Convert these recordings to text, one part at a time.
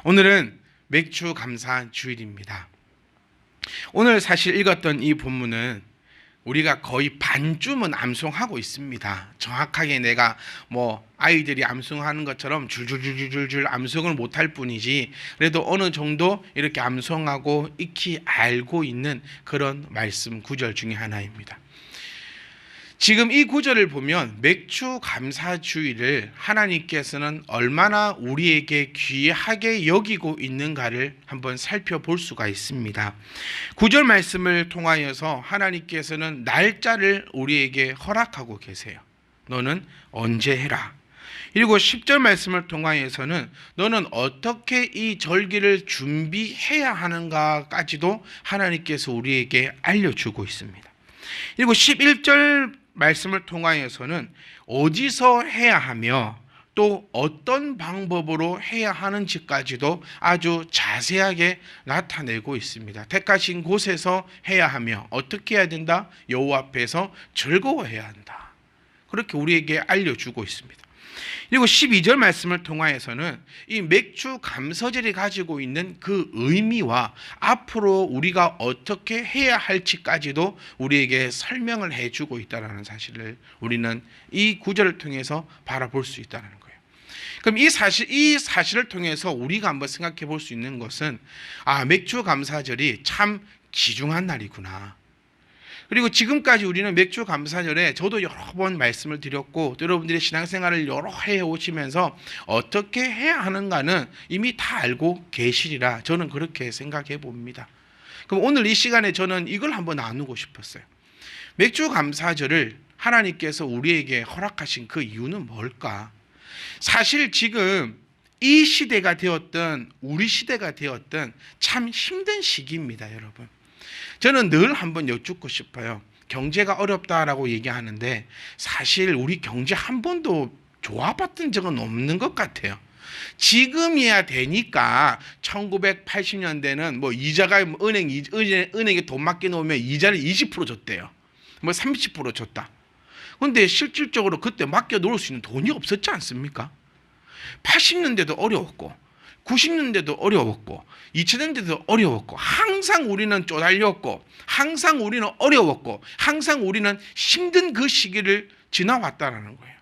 오늘은 맥주 감사 주일입니다. 오늘 사실 읽었던 이 본문은 우리가 거의 반쯤은 암송하고 있습니다. 정확하게 내가 아이들이 암송하는 것처럼 줄줄줄줄줄 암송을 못할 뿐이지 그래도 어느 정도 이렇게 암송하고 익히 알고 있는 그런 말씀 구절 중에 하나입니다. 지금 이 구절을 보면 맥주 감사 주일을 하나님께서는 얼마나 우리에게 귀하게 여기고 있는가를 한번 살펴볼 수가 있습니다. 구절 말씀을 통하여서 하나님께서는 날짜를 우리에게 허락하고 계세요. 너는 언제 해라. 그리고 10절 말씀을 통하여서는 너는 어떻게 이 절기를 준비해야 하는가까지도 하나님께서 우리에게 알려주고 있습니다. 그리고 11절 말씀을 통하여서는 어디서 해야 하며 또 어떤 방법으로 해야 하는지까지도 아주 자세하게 나타내고 있습니다. 택하신 곳에서 해야 하며 어떻게 해야 된다? 여호와 앞에서 즐거워해야 한다. 그렇게 우리에게 알려주고 있습니다. 그리고 12절 말씀을 통하여서는 이 맥주 감사절이 가지고 있는 그 의미와 앞으로 우리가 어떻게 해야 할지까지도 우리에게 설명을 해주고 있다는 사실을 우리는 이 구절을 통해서 바라볼 수 있다는 거예요. 그럼 이 사실을 통해서 우리가 한번 생각해 볼 수 있는 것은 맥주 감사절이 참 귀중한 날이구나. 그리고 지금까지 우리는 맥주 감사절에 저도 여러 번 말씀을 드렸고 여러분들이 신앙생활을 여러 해 오시면서 어떻게 해야 하는가는 이미 다 알고 계시리라 저는 그렇게 생각해 봅니다. 그럼 오늘 이 시간에 저는 이걸 한번 나누고 싶었어요. 맥주 감사절을 하나님께서 우리에게 허락하신 그 이유는 뭘까? 사실 지금 이 시대가 되었든 우리 시대가 되었든 참 힘든 시기입니다, 여러분. 저는 늘 한번 여쭙고 싶어요. 경제가 어렵다라고 얘기하는데 사실 우리 경제 한 번도 좋아봤던 적은 없는 것 같아요. 지금이야 되니까 1980년대는 이자가 은행에 돈 맡겨놓으면 이자를 20% 줬대요. 30% 줬다. 그런데 실질적으로 그때 맡겨놓을 수 있는 돈이 없었지 않습니까? 80년대도 어려웠고 90년대도 어려웠고 2000년대도 어려웠고 항상 우리는 쪼달렸고 항상 우리는 어려웠고 항상 우리는 힘든 그 시기를 지나왔다는 거예요.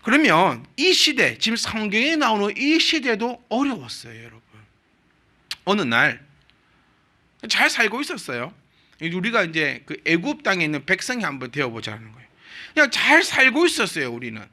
그러면 이 시대, 지금 성경에 나오는 이 시대도 어려웠어요, 여러분. 어느 날 잘 살고 있었어요. 우리가 이제 그 애굽 땅에 있는 백성이 한번 되어보자는 거예요. 그냥 잘 살고 있었어요, 우리는.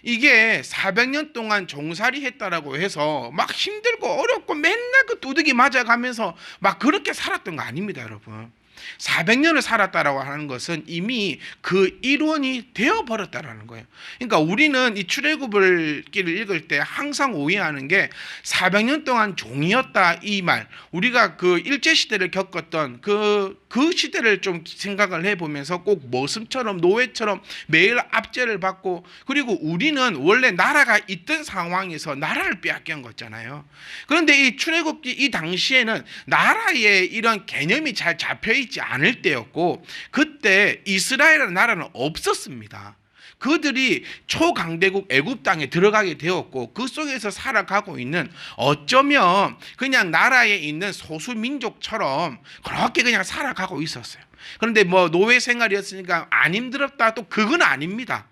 이게 400년 동안 종살이 했다라고 해서 막 힘들고 어렵고 맨날 그 두들기 맞아가면서 막 그렇게 살았던 거 아닙니다, 여러분. 400년을 살았다라고 하는 것은 이미 그 일원이 되어버렸다라는 거예요. 그러니까 우리는 이 출애굽을 읽을 때 항상 오해하는 게 400년 동안 종이었다 이 말, 우리가 그 일제시대를 겪었던 그 시대를 좀 생각을 해보면서 꼭 머슴처럼 노예처럼 매일 압제를 받고 그리고 우리는 원래 나라가 있던 상황에서 나라를 빼앗긴 거잖아요. 그런데 이 출애굽기 이 당시에는 나라의 이런 개념이 잘 잡혀있지 않을 때였고 그때 이스라엘이라는 나라는 없었습니다. 그들이 초강대국 애굽 땅에 들어가게 되었고 그 속에서 살아가고 있는 어쩌면 그냥 나라에 있는 소수 민족처럼 그렇게 그냥 살아가고 있었어요. 그런데 노예 생활이었으니까 안 힘들었다 또 그건 아닙니다.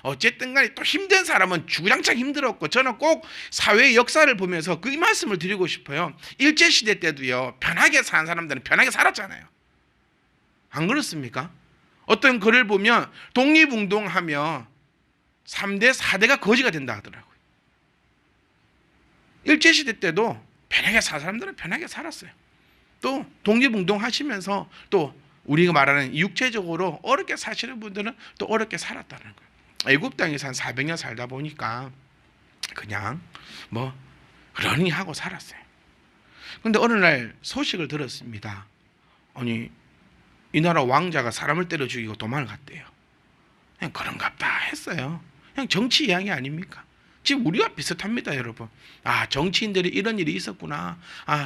어쨌든 간에 또 힘든 사람은 주구장창 힘들었고 저는 꼭 사회의 역사를 보면서 그 말씀을 드리고 싶어요. 일제시대 때도요 편하게 사는 사람들은 편하게 살았잖아요. 안 그렇습니까? 어떤 글을 보면 독립운동하며 3대 4대가 거지가 된다 하더라고요. 일제시대 때도 편하게 살 사람들은 편하게 살았어요. 또 독립운동 하시면서 또 우리가 말하는 육체적으로 어렵게 사시는 분들은 또 어렵게 살았다는 거예요. 애굽 땅에서 한 400년 살다 보니까 그냥 그러니 하고 살았어요. 그런데 어느 날 소식을 들었습니다. 아니 이 나라 왕자가 사람을 때려 죽이고 도망을 갔대요. 그냥 그런갑다 했어요. 그냥 정치 이야기 아닙니까? 지금 우리와 비슷합니다, 여러분. 정치인들이 이런 일이 있었구나.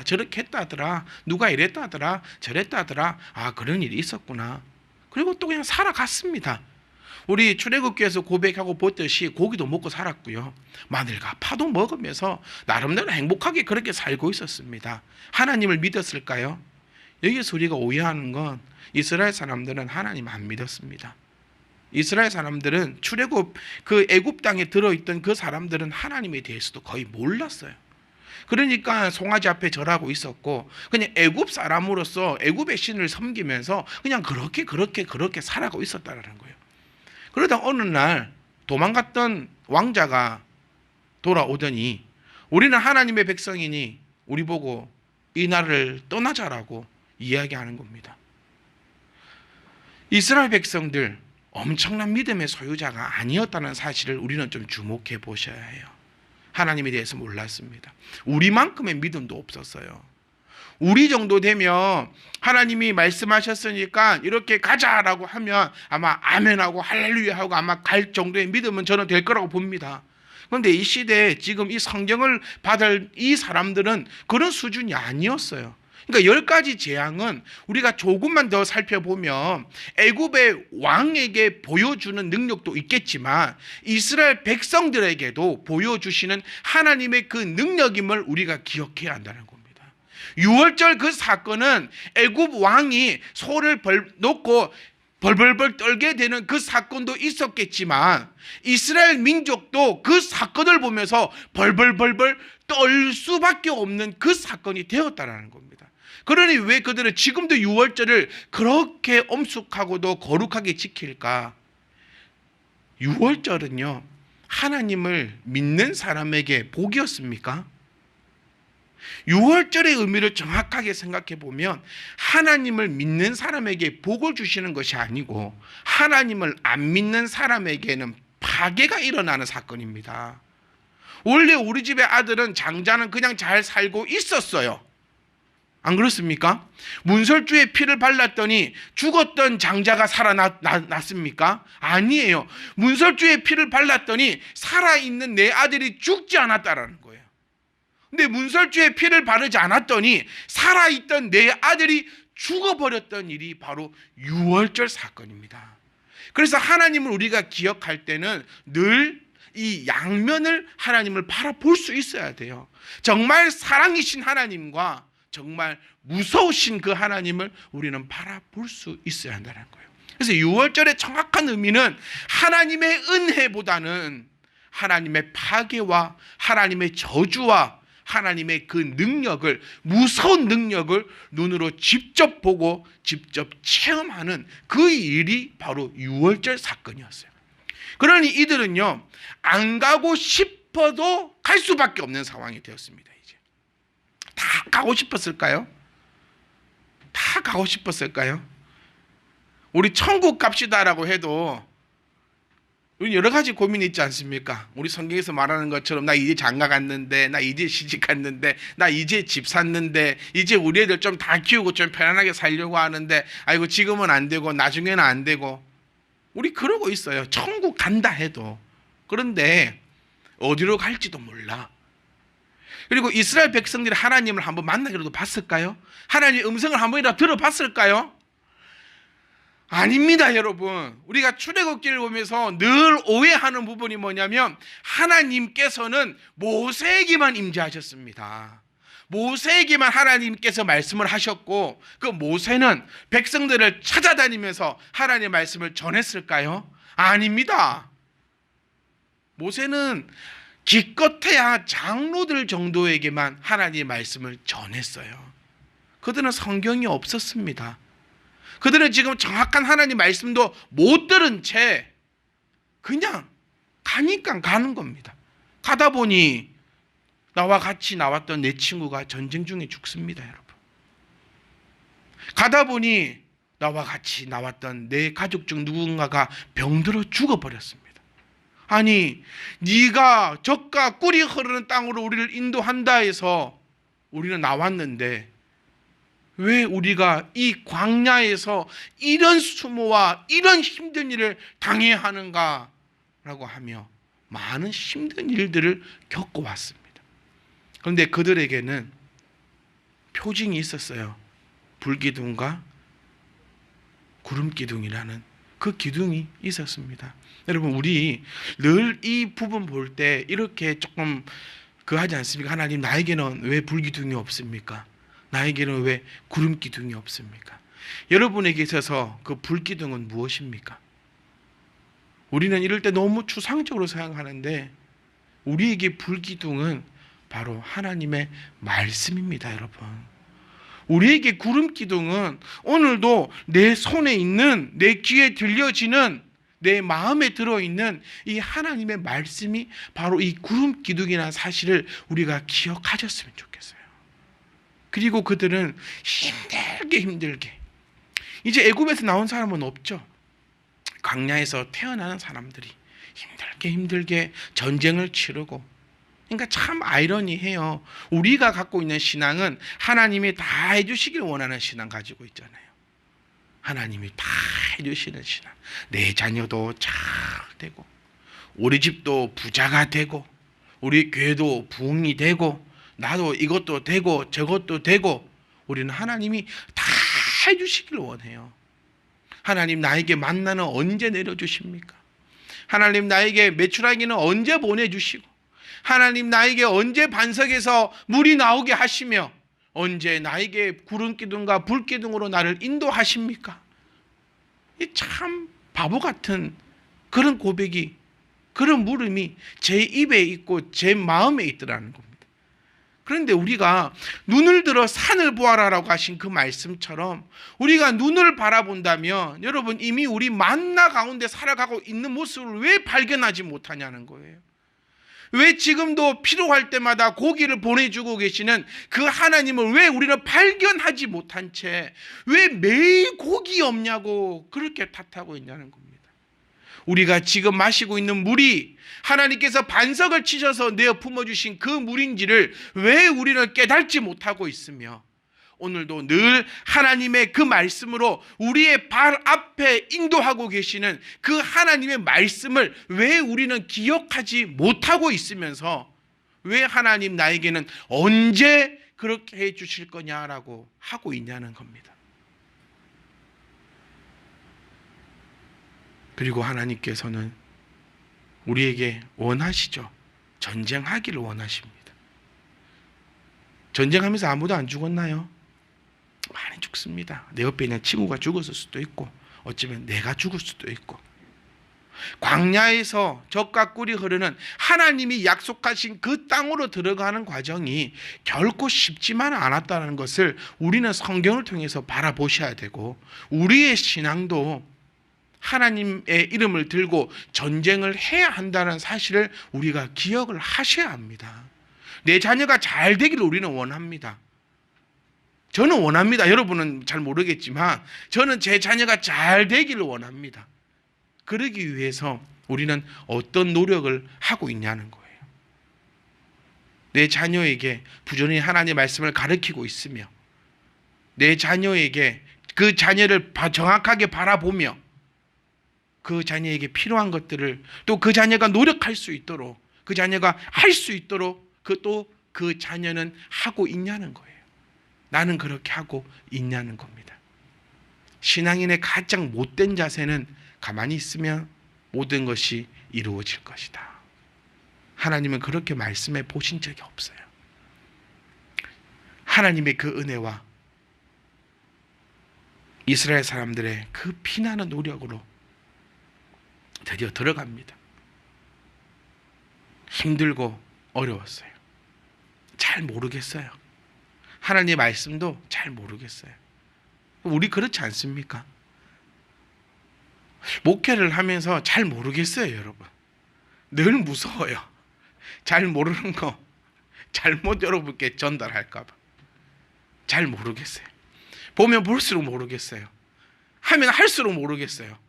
저렇게 했다 하더라. 누가 이랬다 하더라. 저랬다 하더라. 그런 일이 있었구나. 그리고 또 그냥 살아갔습니다. 우리 출애굽기에서 고백하고 보듯이 고기도 먹고 살았고요. 마늘과 파도 먹으면서 나름대로 행복하게 그렇게 살고 있었습니다. 하나님을 믿었을까요? 여기서 우리가 오해하는 건 이스라엘 사람들은 하나님 안 믿었습니다. 이스라엘 사람들은 출애굽 그 애굽 땅에 들어있던 그 사람들은 하나님에 대해서도 거의 몰랐어요. 그러니까 송아지 앞에 절하고 있었고 그냥 애굽 사람으로서 애굽의 신을 섬기면서 그냥 그렇게 살아가고 있었다는 거예요. 그러다 어느 날 도망갔던 왕자가 돌아오더니 우리는 하나님의 백성이니 우리 보고 이 나라를 떠나자라고 이야기하는 겁니다. 이스라엘 백성들 엄청난 믿음의 소유자가 아니었다는 사실을 우리는 좀 주목해 보셔야 해요. 하나님에 대해서 몰랐습니다. 우리만큼의 믿음도 없었어요. 우리 정도 되면 하나님이 말씀하셨으니까 이렇게 가자라고 하면 아마 아멘하고 할렐루야 하고 아마 갈 정도의 믿음은 저는 될 거라고 봅니다. 그런데 이 시대에 지금 이 성경을 받을 이 사람들은 그런 수준이 아니었어요. 그러니까 10가지 재앙은 우리가 조금만 더 살펴보면 애굽의 왕에게 보여주는 능력도 있겠지만 이스라엘 백성들에게도 보여주시는 하나님의 그 능력임을 우리가 기억해야 한다는 겁니다. 유월절 그 사건은 애굽 왕이 소를 놓고 벌벌벌 떨게 되는 그 사건도 있었겠지만 이스라엘 민족도 그 사건을 보면서 벌벌벌 떨 수밖에 없는 그 사건이 되었다는 겁니다. 그러니 왜 그들은 지금도 유월절을 그렇게 엄숙하고도 거룩하게 지킬까? 유월절은요, 하나님을 믿는 사람에게 복이었습니까? 유월절의 의미를 정확하게 생각해 보면 하나님을 믿는 사람에게 복을 주시는 것이 아니고 하나님을 안 믿는 사람에게는 파괴가 일어나는 사건입니다. 원래 우리 집의 아들은 장자는 그냥 잘 살고 있었어요. 안 그렇습니까? 문설주에 피를 발랐더니 죽었던 장자가 살아났습니까? 아니에요. 문설주에 피를 발랐더니 살아있는 내 아들이 죽지 않았다라는 거예요. 근데 문설주에 피를 바르지 않았더니 살아있던 내 아들이 죽어버렸던 일이 바로 유월절 사건입니다. 그래서 하나님을 우리가 기억할 때는 늘 이 양면을 하나님을 바라볼 수 있어야 돼요. 정말 사랑이신 하나님과 정말 무서우신 그 하나님을 우리는 바라볼 수 있어야 한다는 거예요. 그래서 유월절의 정확한 의미는 하나님의 은혜보다는 하나님의 파괴와 하나님의 저주와 하나님의 그 능력을, 무서운 능력을 눈으로 직접 보고 직접 체험하는 그 일이 바로 유월절 사건이었어요. 그러니 이들은요, 안 가고 싶어도 갈 수밖에 없는 상황이 되었습니다. 이제 다 가고 싶었을까요? 다 가고 싶었을까요? 우리 천국 갑시다라고 해도 우리 여러 가지 고민이 있지 않습니까? 우리 성경에서 말하는 것처럼 나 이제 장가 갔는데, 나 이제 시집 갔는데, 나 이제 집 샀는데, 이제 우리 애들 좀 다 키우고 좀 편안하게 살려고 하는데 아이고 지금은 안 되고 나중에는 안 되고 우리 그러고 있어요. 천국 간다 해도. 그런데 어디로 갈지도 몰라. 그리고 이스라엘 백성들이 하나님을 한번 만나기라도 봤을까요? 하나님의 음성을 한 번이라도 들어봤을까요? 아닙니다, 여러분. 우리가 출애굽기를 보면서 늘 오해하는 부분이 뭐냐면 하나님께서는 모세에게만 임재하셨습니다. 모세에게만 하나님께서 말씀을 하셨고 그 모세는 백성들을 찾아다니면서 하나님의 말씀을 전했을까요? 아닙니다. 모세는 기껏해야 장로들 정도에게만 하나님의 말씀을 전했어요. 그들은 성경이 없었습니다. 그들은 지금 정확한 하나님 말씀도 못 들은 채 그냥 가니까 가는 겁니다. 가다 보니 나와 같이 나왔던 내 친구가 전쟁 중에 죽습니다, 여러분. 가다 보니 나와 같이 나왔던 내 가족 중 누군가가 병들어 죽어버렸습니다. 아니, 네가 젖과 꿀이 흐르는 땅으로 우리를 인도한다 해서 우리는 나왔는데 왜 우리가 이 광야에서 이런 수모와 이런 힘든 일을 당해야 하는가 라고 하며 많은 힘든 일들을 겪어왔습니다. 그런데 그들에게는 표징이 있었어요. 불기둥과 구름기둥이라는 그 기둥이 있었습니다. 여러분, 우리 늘 이 부분 볼 때 이렇게 조금 하지 않습니까? 하나님, 나에게는 왜 불기둥이 없습니까? 나에게는 왜 구름 기둥이 없습니까? 여러분에게 있어서 그 불기둥은 무엇입니까? 우리는 이럴 때 너무 추상적으로 생각하는데 우리에게 불기둥은 바로 하나님의 말씀입니다, 여러분. 우리에게 구름 기둥은 오늘도 내 손에 있는, 내 귀에 들려지는, 내 마음에 들어있는 이 하나님의 말씀이 바로 이 구름 기둥이라는 사실을 우리가 기억하셨으면 좋겠어요. 그리고 그들은 힘들게 이제 애굽에서 나온 사람은 없죠. 광야에서 태어나는 사람들이 힘들게 전쟁을 치르고, 그러니까 참 아이러니해요. 우리가 갖고 있는 신앙은 하나님이 다 해주시길 원하는 신앙 가지고 있잖아요. 하나님이 다 해주시는 신앙. 내 자녀도 잘 되고, 우리 집도 부자가 되고, 우리 교회도 부흥이 되고, 나도 이것도 되고 저것도 되고, 우리는 하나님이 다 해주시길 원해요. 하나님, 나에게 만나는 언제 내려주십니까? 하나님, 나에게 메추라기는 언제 보내주시고, 하나님, 나에게 언제 반석에서 물이 나오게 하시며, 언제 나에게 구름 기둥과 불 기둥으로 나를 인도하십니까? 이 참 바보 같은 그런 고백이, 그런 물음이 제 입에 있고 제 마음에 있더라는 겁니다. 그런데 우리가 눈을 들어 산을 보아라라고 하신 그 말씀처럼 우리가 눈을 바라본다면 여러분, 이미 우리 만나 가운데 살아가고 있는 모습을 왜 발견하지 못하냐는 거예요. 왜 지금도 필요할 때마다 고기를 보내주고 계시는 그 하나님을 왜 우리는 발견하지 못한 채 왜 매일 고기 없냐고 그렇게 탓하고 있냐는 겁니다. 우리가 지금 마시고 있는 물이 하나님께서 반석을 치셔서 내어 품어주신 그 물인지를 왜 우리는 깨닫지 못하고 있으며, 오늘도 늘 하나님의 그 말씀으로 우리의 발 앞에 인도하고 계시는 그 하나님의 말씀을 왜 우리는 기억하지 못하고 있으면서 왜 하나님 나에게는 언제 그렇게 해 주실 거냐라고 하고 있냐는 겁니다. 그리고 하나님께서는 우리에게 원하시죠. 전쟁하기를 원하십니다. 전쟁하면서 아무도 안 죽었나요? 많이 죽습니다. 내 옆에 있는 친구가 죽었을 수도 있고, 어쩌면 내가 죽을 수도 있고. 광야에서 젖과 꿀이 흐르는 하나님이 약속하신 그 땅으로 들어가는 과정이 결코 쉽지만 않았다는 것을 우리는 성경을 통해서 바라보셔야 되고, 우리의 신앙도 하나님의 이름을 들고 전쟁을 해야 한다는 사실을 우리가 기억을 하셔야 합니다. 내 자녀가 잘 되기를 우리는 원합니다. 저는 원합니다. 여러분은 잘 모르겠지만 저는 제 자녀가 잘 되기를 원합니다. 그러기 위해서 우리는 어떤 노력을 하고 있냐는 거예요. 내 자녀에게 부지런히 하나님의 말씀을 가르치고 있으며, 내 자녀에게 그 자녀를 정확하게 바라보며, 그 자녀에게 필요한 것들을 또 그 자녀가 노력할 수 있도록, 그 자녀가 할 수 있도록 그 자녀는 하고 있냐는 거예요. 나는 그렇게 하고 있냐는 겁니다. 신앙인의 가장 못된 자세는 가만히 있으면 모든 것이 이루어질 것이다. 하나님은 그렇게 말씀해 보신 적이 없어요. 하나님의 그 은혜와 이스라엘 사람들의 그 피나는 노력으로 드디어 들어갑니다. 힘들고 어려웠어요. 잘 모르겠어요. 하나님의 말씀도 잘 모르겠어요. 우리 그렇지 않습니까? 목회를 하면서 잘 모르겠어요, 여러분. 늘 무서워요. 잘 모르는 거 잘못 여러분께 전달할까 봐. 잘 모르겠어요. 보면 볼수록 모르겠어요. 하면 할수록 모르겠어요.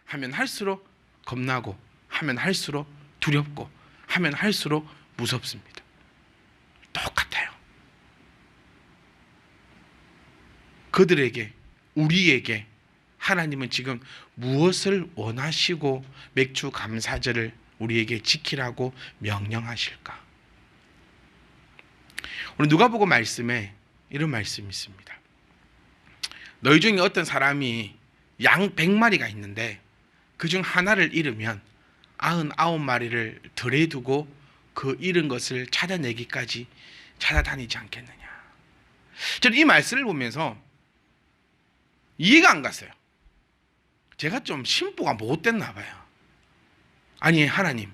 하면 할수록 겁나고, 하면 할수록 두렵고, 하면 할수록 무섭습니다. 똑같아요. 그들에게, 우리에게 하나님은 지금 무엇을 원하시고 맥주 감사절을 우리에게 지키라고 명령하실까? 오늘 누가복음 말씀에 이런 말씀이 있습니다. 너희 중에 어떤 사람이 양 100마리가 있는데 그중 하나를 잃으면 99마리를 덜에 두고 그 잃은 것을 찾아내기까지 찾아다니지 않겠느냐. 저는 이 말씀을 보면서 이해가 안 갔어요. 제가 좀 심보가 못됐나 봐요. 아니 하나님,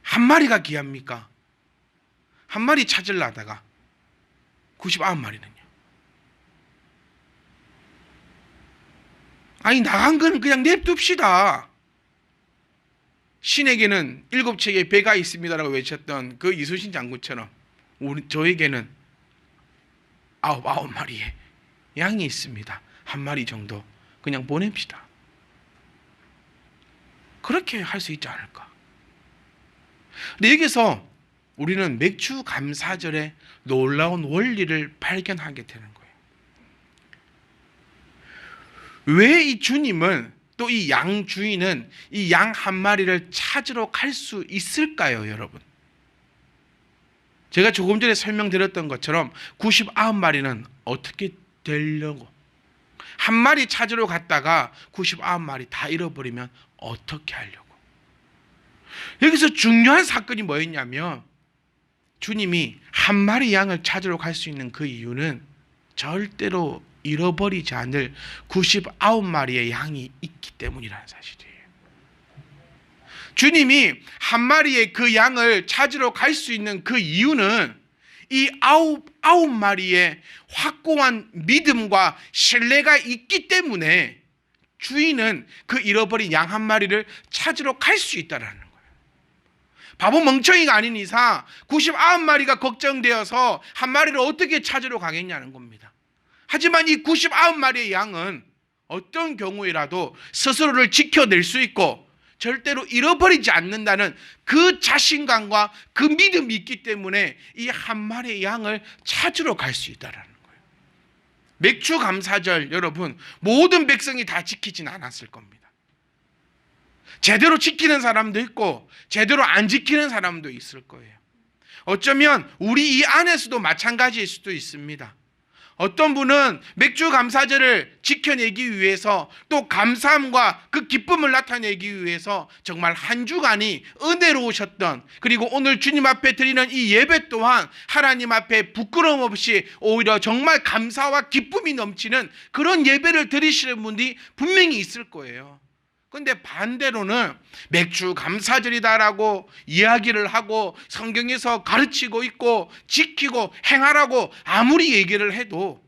한 마리가 귀합니까? 한 마리 찾으려 하다가 99마리는요? 아니 나간 거는 그냥 냅둡시다. 신에게는 7척의 배가 있습니다라고 외쳤던 그 이순신 장군처럼 저에게는 99마리의 양이 있습니다. 한 마리 정도 그냥 보냅시다. 그렇게 할 수 있지 않을까? 근데 여기서 우리는 맥주 감사절의 놀라운 원리를 발견하게 되는 거예요. 왜 이 주님은 또 이 양 주인은 이 양 한 마리를 찾으러 갈 수 있을까요, 여러분? 제가 조금 전에 설명드렸던 것처럼 99마리는 어떻게 되려고? 한 마리 찾으러 갔다가 99마리 다 잃어버리면 어떻게 하려고? 여기서 중요한 사건이 뭐였냐면 주님이 한 마리 양을 찾으러 갈 수 있는 그 이유는 절대로 잃어버리지 않을 99마리의 양이 있기 때문이라는 사실이에요. 주님이 한 마리의 그 양을 찾으러 갈 수 있는 그 이유는 이 아홉 마리의 확고한 믿음과 신뢰가 있기 때문에 주인은 그 잃어버린 양 한 마리를 찾으러 갈 수 있다는 거예요. 바보 멍청이가 아닌 이상 99마리가 걱정되어서 한 마리를 어떻게 찾으러 가겠냐는 겁니다. 하지만 이 99마리의 양은 어떤 경우에라도 스스로를 지켜낼 수 있고 절대로 잃어버리지 않는다는 그 자신감과 그 믿음이 있기 때문에 이 한 마리의 양을 찾으러 갈 수 있다는 거예요. 맥주 감사절 여러분, 모든 백성이 다 지키진 않았을 겁니다. 제대로 지키는 사람도 있고 제대로 안 지키는 사람도 있을 거예요. 어쩌면 우리 이 안에서도 마찬가지일 수도 있습니다. 어떤 분은 맥주 감사절을 지켜내기 위해서 또 감사함과 그 기쁨을 나타내기 위해서 정말 한 주간이 은혜로우셨던, 그리고 오늘 주님 앞에 드리는 이 예배 또한 하나님 앞에 부끄러움 없이 오히려 정말 감사와 기쁨이 넘치는 그런 예배를 드리시는 분들이 분명히 있을 거예요. 근데 반대로는 맥주 감사절이다라고 이야기를 하고 성경에서 가르치고 있고 지키고 행하라고 아무리 얘기를 해도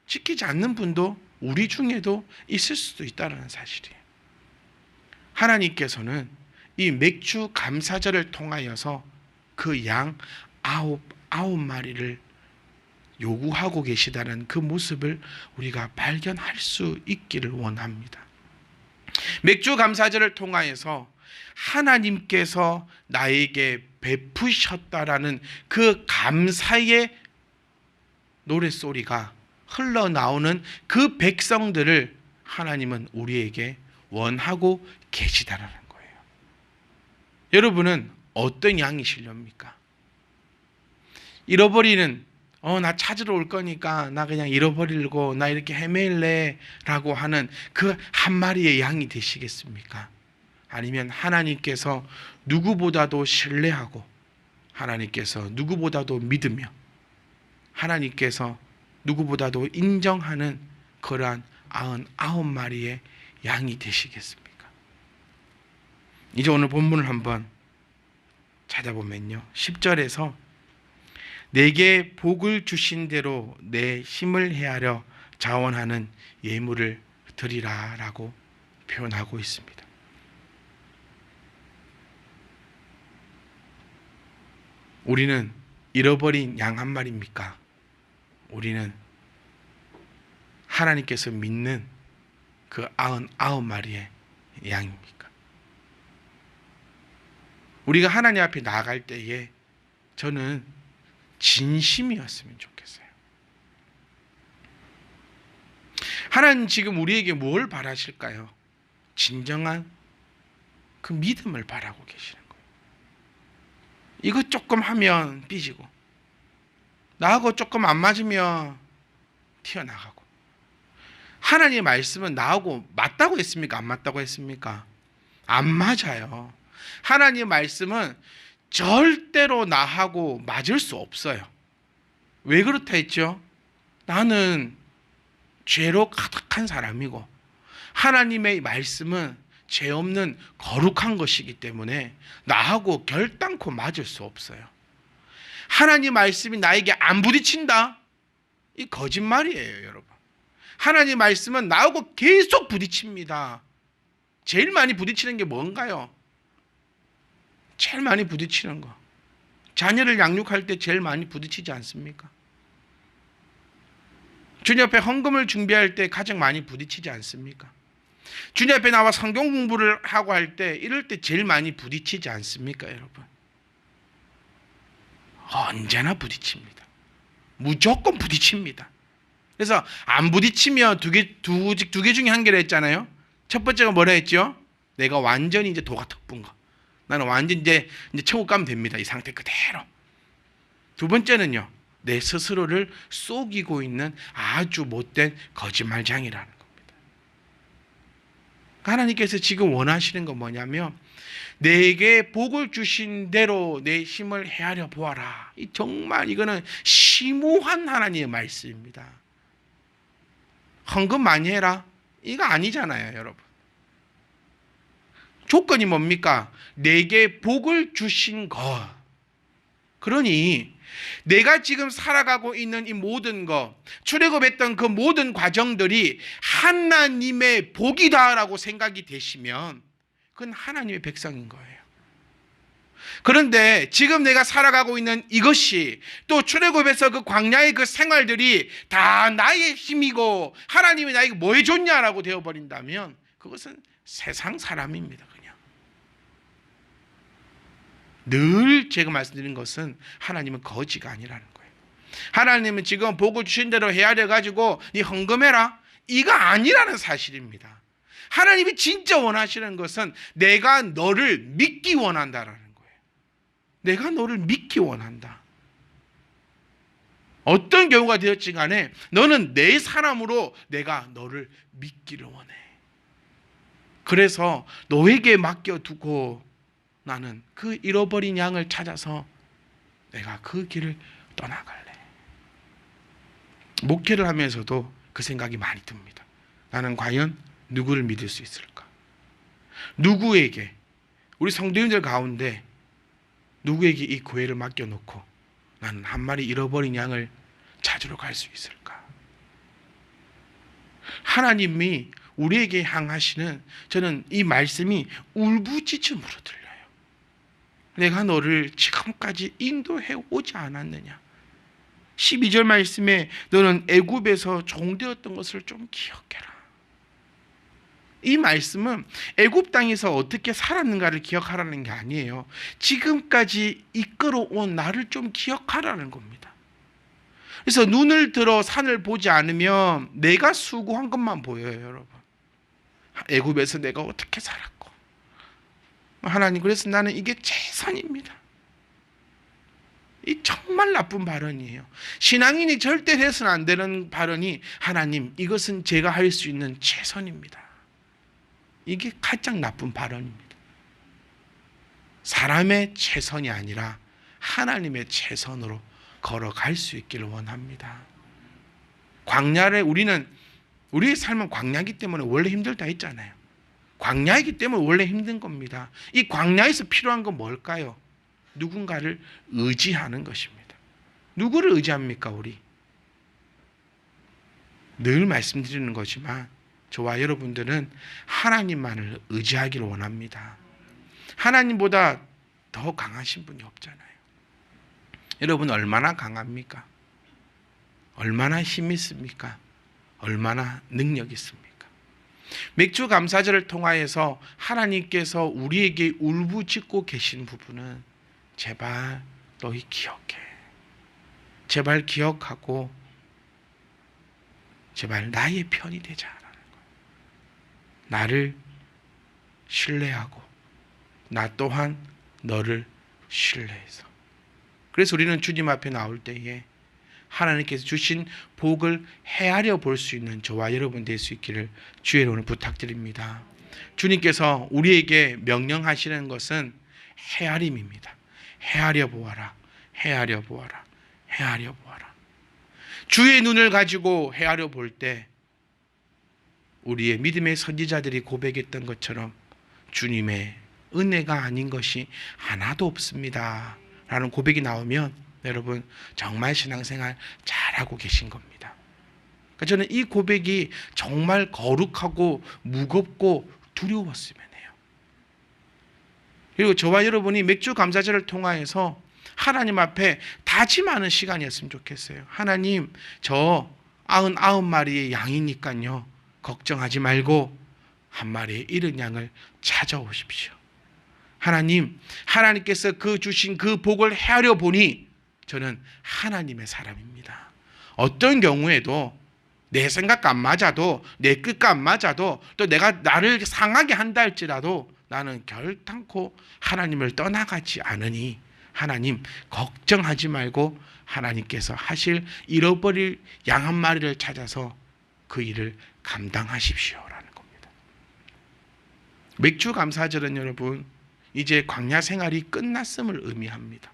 지키지 않는 분도 우리 중에도 있을 수도 있다는 사실이에요. 하나님께서는 이 맥주 감사절을 통하여서 그 양 아홉 마리를 요구하고 계시다는 그 모습을 우리가 발견할 수 있기를 원합니다. 맥주 감사절을 통하여서 하나님께서 나에게 베푸셨다라는 그 감사의 노랫소리가 흘러나오는 그 백성들을 하나님은 우리에게 원하고 계시다라는 거예요. 여러분은 어떤 양이시렵니까? 잃어버리는 나 찾으러 올 거니까 나 그냥 잃어버리려고 나 이렇게 헤맬래 라고 하는 그 한 마리의 양이 되시겠습니까? 아니면 하나님께서 누구보다도 신뢰하고 하나님께서 누구보다도 믿으며 하나님께서 누구보다도 인정하는 그러한 99마리의 양이 되시겠습니까? 이제 오늘 본문을 한번 찾아보면요, 10절에서 내게 복을 주신 대로 내 힘을 헤아려 자원하는 예물을 드리라 라고 표현하고 있습니다. 우리는 잃어버린 양 한 마리입니까? 우리는 하나님께서 믿는 그 99마리의 양입니까? 우리가 하나님 앞에 나아갈 때에 저는 진심이었으면 좋겠어요. 하나님 지금 우리에게 뭘 바라실까요? 진정한 그 믿음을 바라고 계시는 거예요. 이거 조금 하면 삐지고 나하고 조금 안 맞으면 튀어나가고 하나님의 말씀은 나하고 맞다고 했습니까? 안 맞다고 했습니까? 안 맞아요. 하나님의 말씀은 절대로 나하고 맞을 수 없어요. 왜 그렇다 했죠? 나는 죄로 가득한 사람이고 하나님의 말씀은 죄 없는 거룩한 것이기 때문에 나하고 결단코 맞을 수 없어요. 하나님 말씀이 나에게 안 부딪힌다? 이 거짓말이에요, 여러분. 하나님 말씀은 나하고 계속 부딪힙니다. 제일 많이 부딪히는 게 뭔가요? 제일 많이 부딪히는 거. 자녀를 양육할 때 제일 많이 부딪히지 않습니까? 주님 앞에 헌금을 준비할 때 가장 많이 부딪히지 않습니까? 주님 앞에 나와 성경 공부를 하고 할 때 이럴 때 제일 많이 부딪히지 않습니까, 여러분? 언제나 부딪힙니다. 무조건 부딪힙니다. 그래서 안 부딪히면 두 개 중에 한 개를 했잖아요. 첫 번째가 뭐라 했죠? 내가 완전히 이제 도가 덮은 거. 나는 완전 이제 천국 가면 됩니다. 이 상태 그대로. 두 번째는요. 내 스스로를 속이고 있는 아주 못된 거짓말장이라는 겁니다. 하나님께서 지금 원하시는 건 뭐냐면 내게 복을 주신 대로 내 힘을 헤아려 보아라. 정말 이거는 심오한 하나님의 말씀입니다. 헌금 많이 해라. 이거 아니잖아요, 여러분. 조건이 뭡니까? 내게 복을 주신 것. 그러니 내가 지금 살아가고 있는 이 모든 것, 출애굽했던 그 모든 과정들이 하나님의 복이다라고 생각이 되시면 그건 하나님의 백성인 거예요. 그런데 지금 내가 살아가고 있는 이것이 또 출애굽에서 그 광야의 그 생활들이 다 나의 힘이고 하나님이 나에게 뭐 해줬냐라고 되어버린다면 그것은 세상 사람입니다. 그냥 늘 제가 말씀드린 것은 하나님은 거지가 아니라는 거예요. 하나님은 지금 복을 주신 대로 헤아려 가지고 네 헌금해라 이거 아니라는 사실입니다. 하나님이 진짜 원하시는 것은 내가 너를 믿기 원한다라는 거예요. 내가 너를 믿기 원한다. 어떤 경우가 되었지 간에 너는 내 사람으로 내가 너를 믿기를 원해. 그래서 너에게 맡겨두고 나는 그 잃어버린 양을 찾아서 내가 그 길을 떠나갈래. 목회를 하면서도 그 생각이 많이 듭니다. 나는 과연 누구를 믿을 수 있을까? 누구에게, 우리 성도님들 가운데 누구에게 이 교회를 맡겨놓고 나는 한 마리 잃어버린 양을 찾으러 갈 수 있을까? 하나님이 우리에게 향하시는 저는 이 말씀이 울부짖음으로 들려요. 내가 너를 지금까지 인도해 오지 않았느냐? 12절 말씀에 너는 애굽에서 종되었던 것을 좀 기억해라. 이 말씀은 애굽 땅에서 어떻게 살았는가를 기억하라는 게 아니에요. 지금까지 이끌어온 나를 좀 기억하라는 겁니다. 그래서 눈을 들어 산을 보지 않으면 내가 수고한 것만 보여요, 여러분. 애굽에서 내가 어떻게 살았고. 하나님, 그래서 나는 이게 최선입니다. 이 정말 나쁜 발언이에요. 신앙인이 절대 해서는 안 되는 발언이 하나님, 이것은 제가 할 수 있는 최선입니다. 이게 가장 나쁜 발언입니다. 사람의 최선이 아니라 하나님의 최선으로 걸어갈 수 있기를 원합니다. 광야를 우리의 삶은 광야이기 때문에 원래 힘들다 했잖아요. 광야이기 때문에 원래 힘든 겁니다. 이 광야에서 필요한 건 뭘까요? 누군가를 의지하는 것입니다. 누구를 의지합니까, 우리? 늘 말씀드리는 거지만 저와 여러분들은 하나님만을 의지하기를 원합니다. 하나님보다 더 강하신 분이 없잖아요. 여러분 얼마나 강합니까? 얼마나 힘 있습니까? 얼마나 능력 있습니까? 맥주 감사절을 통하여서 하나님께서 우리에게 울부짖고 계신 부분은 제발 너희 기억해. 제발 기억하고 제발 나의 편이 되자. 나를 신뢰하고 나 또한 너를 신뢰해서. 그래서 우리는 주님 앞에 나올 때에 하나님께서 주신 복을 헤아려 볼 수 있는 저와 여러분 될 수 있기를 주의 이름으로 부탁드립니다. 주님께서 우리에게 명령하시는 것은 헤아림입니다. 헤아려 보아라. 헤아려 보아라. 헤아려 보아라. 주의 눈을 가지고 헤아려 볼 때 우리의 믿음의 선지자들이 고백했던 것처럼 주님의 은혜가 아닌 것이 하나도 없습니다 라는 고백이 나오면 여러분 정말 신앙생활 잘하고 계신 겁니다. 그러니까 저는 이 고백이 정말 거룩하고 무겁고 두려웠으면 해요. 그리고 저와 여러분이 맥주 감사절을 통하여서 하나님 앞에 다짐하는 시간이었으면 좋겠어요. 하나님, 저 99마리의 양이니까요, 걱정하지 말고 한 마리의 잃은 양을 찾아오십시오. 하나님, 하나님께서 그 주신 그 복을 헤아려 보니 저는 하나님의 사람입니다. 어떤 경우에도 내 생각과 안 맞아도, 내 뜻과 안 맞아도, 또 내가 나를 상하게 한다 할지라도 나는 결단코 하나님을 떠나가지 않으니 하나님 걱정하지 말고 하나님께서 하실 잃어버릴 양 한 마리를 찾아서 그 일을 감당하십시오라는 겁니다. 맥주 감사절은 여러분 이제 광야 생활이 끝났음을 의미합니다.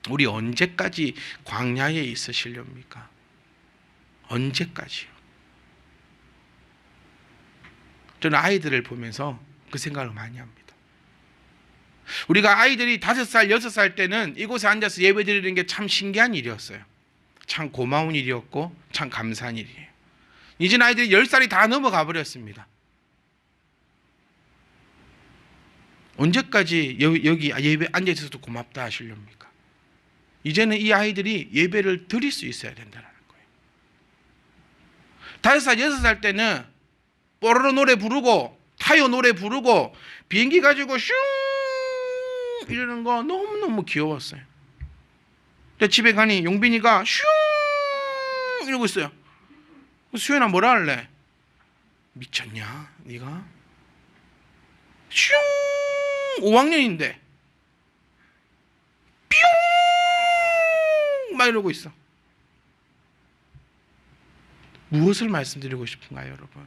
우리 언제까지 광야에 있으시렵니까? 언제까지요? 저는 아이들을 보면서 그 생각을 많이 합니다. 우리가 아이들이 5살, 6살 때는 이곳에 앉아서 예배 드리는 게 참 신기한 일이었어요. 참 고마운 일이었고 참 감사한 일이에요. 이제는 아이들이 10살이 다 넘어가 버렸습니다. 언제까지 여기 예배 앉아있어도 고맙다 하시렵니까? 이제는 이 아이들이 예배를 드릴 수 있어야 된다는 거예요. 5살, 6살 때는 뽀로로 노래 부르고 타요 노래 부르고 비행기 가지고 슝 이러는 거 너무너무 귀여웠어요. 근데 집에 가니 용빈이가 슝 이러고 있어요. 수연아 뭐라 할래? 미쳤냐 네가? 슝 5학년인데 뿅 막 이러고 있어. 무엇을 말씀드리고 싶은가요, 여러분?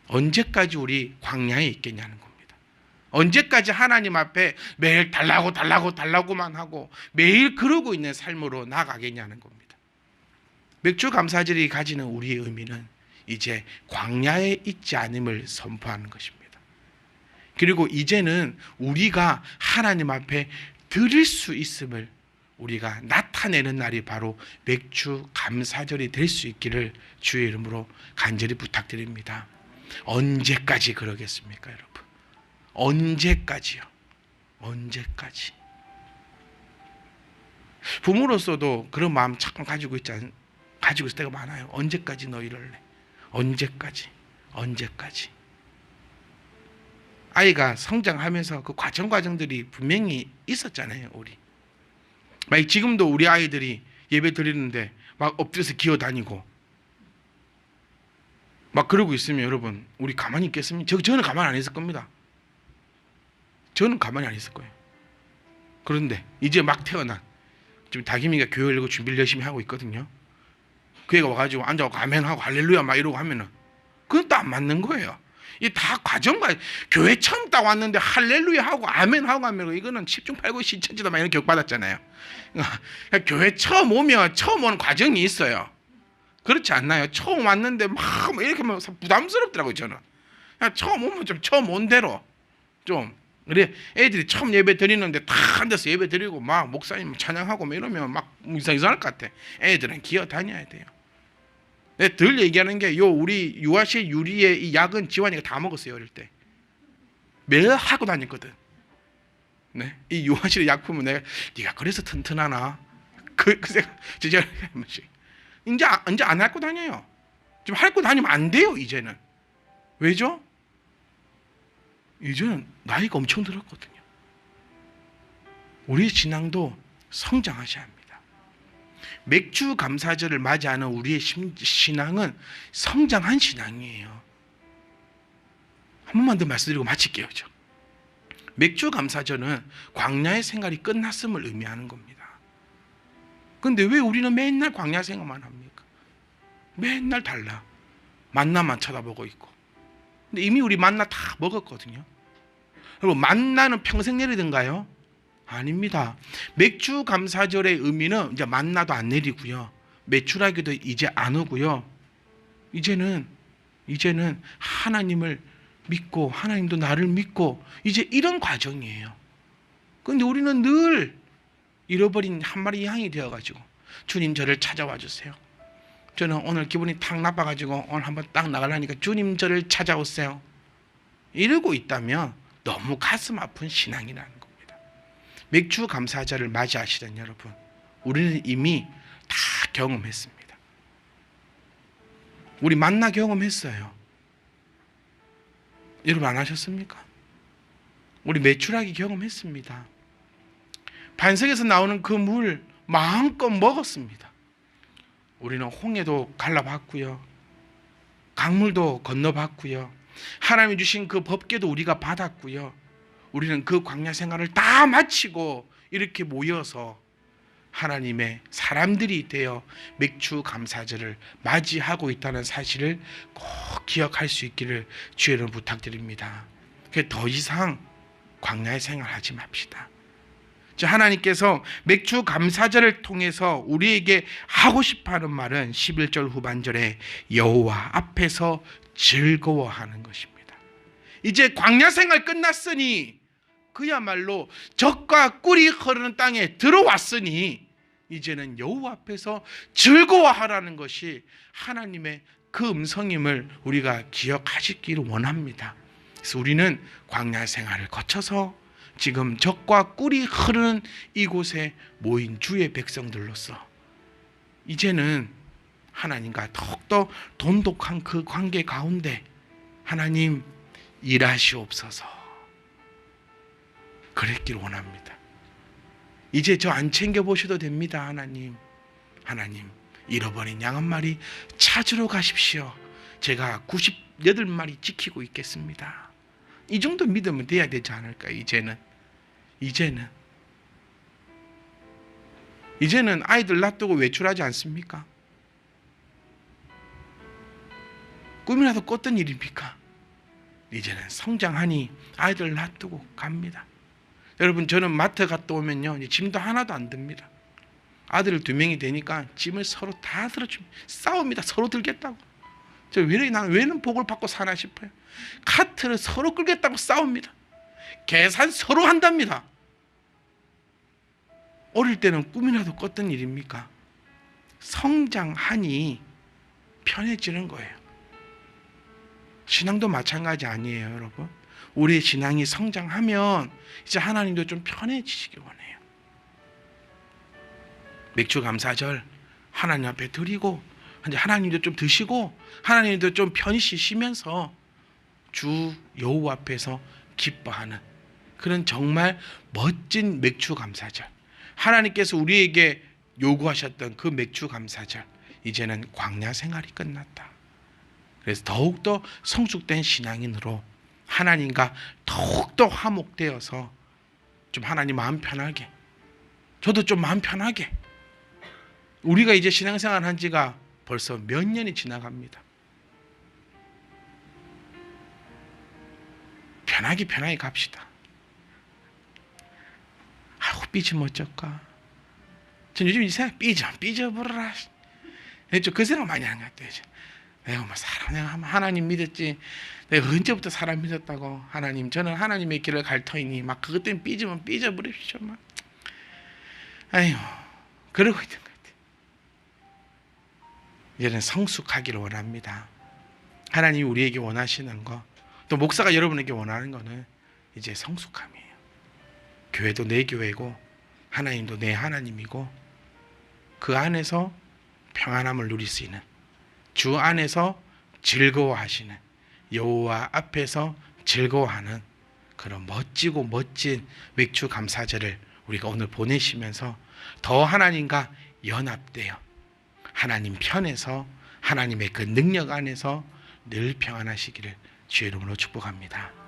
언제까지 우리 광야에 있겠냐는 겁니다. 언제까지 하나님 앞에 매일 달라고만 하고 매일 그러고 있는 삶으로 나가겠냐는 겁니다. 맥주 감사절이 가지는 우리의 의미는 이제 광야에 있지 않음을 선포하는 것입니다. 그리고 이제는 우리가 하나님 앞에 드릴 수 있음을 우리가 나타내는 날이 바로 맥주 감사절이 될 수 있기를 주의 이름으로 간절히 부탁드립니다. 언제까지 그러겠습니까, 여러분? 언제까지요? 언제까지? 부모로서도 그런 마음 잠깐 가지고 있을 때가 많아요. 언제까지 너 이럴래? 언제까지? 언제까지? 아이가 성장하면서 그 과정들이 분명히 있었잖아요, 우리. 막 지금도 우리 아이들이 예배 드리는데 막 엎드려서 기어다니고 막 그러고 있으면 여러분 우리 가만히 있겠습니까? 저는 가만히 안 있을 겁니다. 저는 가만히 안 있을 거예요. 그런데 이제 막 태어난 지금 다김이가 교회 열고 준비를 열심히 하고 있거든요. 그 애가 와가지고 앉아서 아멘하고 할렐루야 막 이러고 하면은 그건 또 안 맞는 거예요. 이 다 과정과 교회 처음 딱 왔는데 할렐루야 하고 아멘 하고 하면 이거는 10중 8구 신천지다 막 이런 교육 받았잖아요. 그러니까 교회 처음 오는 과정이 있어요. 그렇지 않나요? 처음 왔는데 막 이렇게 하면 부담스럽더라고요, 저는. 그냥 처음 오면 좀 처음 온 대로 좀 그래 애들이 처음 예배 드리는데 다 앉아서 예배 드리고 막 목사님 찬양하고 막 이러면 막 이상할 것 같아. 애들은 기어 다녀야 돼요. 내가 늘 얘기하는 게 우리 유아실 유리의 이 약은 지환이가 다 먹었어요, 어릴 때. 매일 하고 다녔거든. 네, 이 유아실의 약품은 네가 그래서 튼튼하나? 그 생각 진짜 이제 안 핥고 다녀요. 지금 핥고 다니면 안 돼요, 이제는. 왜죠? 이제는 나이가 엄청 들었거든요. 우리 신앙도 성장하셔야 합니다. 맥주 감사절을 맞이하는 우리의 신앙은 성장한 신앙이에요. 한 번만 더 말씀드리고 마칠게요. 맥주 감사절은 광야의 생활이 끝났음을 의미하는 겁니다. 근데 왜 우리는 맨날 광야 생활만 합니까? 맨날 달라. 만나만 쳐다보고 있고. 근데 이미 우리 만나 다 먹었거든요. 여러분, 만나는 평생 내리던가요? 아닙니다. 맥주 감사절의 의미는 이제 만나도 안 내리고요. 매출하기도 이제 안 오고요. 이제는 하나님을 믿고 하나님도 나를 믿고 이제 이런 과정이에요. 그런데 우리는 늘 잃어버린 한 마리 양이 되어가지고 주님 저를 찾아와 주세요. 저는 오늘 기분이 탁 나빠가지고 오늘 한번 딱 나가려니까 주님 저를 찾아오세요. 이러고 있다면 너무 가슴 아픈 신앙이라는 겁니다. 맥주 감사절을 맞이하시던 여러분, 우리는 이미 다 경험했습니다. 우리 만나 경험했어요. 여러분 안 하셨습니까? 우리 매출하기 경험했습니다. 반석에서 나오는 그 물 마음껏 먹었습니다. 우리는 홍해도 갈라봤고요. 강물도 건너봤고요. 하나님이 주신 그 법궤도 우리가 받았고요. 우리는 그 광야 생활을 다 마치고 이렇게 모여서 하나님의 사람들이 되어 맥주 감사절을 맞이하고 있다는 사실을 꼭 기억할 수 있기를 주의로 부탁드립니다. 더 이상 광야의 생활하지 맙시다. 하나님께서 맥주 감사절을 통해서 우리에게 하고 싶어하는 말은 11절 후반절에 여호와 앞에서 즐거워하는 것입니다. 이제 광야 생활 끝났으니 그야말로 젖과 꿀이 흐르는 땅에 들어왔으니 이제는 여호와 앞에서 즐거워하라는 것이 하나님의 그 음성임을 우리가 기억하시기를 원합니다. 그래서 우리는 광야 생활을 거쳐서 지금 젖과 꿀이 흐르는 이곳에 모인 주의 백성들로서 이제는 하나님과 더욱더 돈독한 그 관계 가운데 하나님 일하시옵소서 그랬길 원합니다. 이제 저 안 챙겨보셔도 됩니다. 하나님 잃어버린 양 한 마리 찾으러 가십시오. 제가 98마리 지키고 있겠습니다. 이 정도 믿으면 돼야 되지 않을까요? 이제는 아이들 놔두고 외출하지 않습니까? 꿈이라도 꿨던 일입니까? 이제는 성장하니 아이들 놔두고 갑니다. 여러분, 저는 마트 갔다 오면요 짐도 하나도 안 듭니다. 아들 2명이 되니까 짐을 서로 다 들어줍니다. 싸웁니다. 서로 들겠다고. 나는 왜는 복을 받고 사나 싶어요. 카트를 서로 끌겠다고 싸웁니다. 계산 서로 한답니다. 어릴 때는 꿈이라도 꿨던 일입니까? 성장하니 편해지는 거예요. 신앙도 마찬가지 아니에요, 여러분? 우리의 신앙이 성장하면 이제 하나님도 좀 편해지시기 원해요. 맥주 감사절 하나님 앞에 드리고 이제 하나님도 좀 드시고 하나님도 좀 편히 쉬시면서 주 여호와 앞에서 기뻐하는 그런 정말 멋진 맥주 감사절, 하나님께서 우리에게 요구하셨던 그 맥주 감사절, 이제는 광야 생활이 끝났다. 그래서 더욱더 성숙된 신앙인으로 하나님과 더욱더 화목되어서 좀 하나님 마음 편하게, 저도 좀 마음 편하게, 우리가 이제 신앙생활 한 지가 벌써 몇 년이 지나갑니다. 편하게 갑시다. 아우 삐지면 어쩔까. 전 요즘 이 생각 삐져버려라. 그 생각 많이 하는 것 같아요. 내가 하나님 믿었지. 내가 언제부터 사람 믿었다고. 하나님, 저는 하나님의 길을 갈 터이니 막 그것 때문에 삐지면 삐져버리십시오. 막. 아유, 그러고 있는 것 같아요. 이제는 성숙하기를 원합니다. 하나님이 우리에게 원하시는 거, 또 목사가 여러분에게 원하는 거는 이제 성숙함이에요. 교회도 내 교회고 하나님도 내 하나님이고 그 안에서 평안함을 누릴 수 있는, 주 안에서 즐거워하시는, 여호와 앞에서 즐거워하는 그런 멋지고 멋진 맥주 감사절을 우리가 오늘 보내시면서 더 하나님과 연합되어 하나님 편에서 하나님의 그 능력 안에서 늘 평안하시기를 주의 이름으로 축복합니다.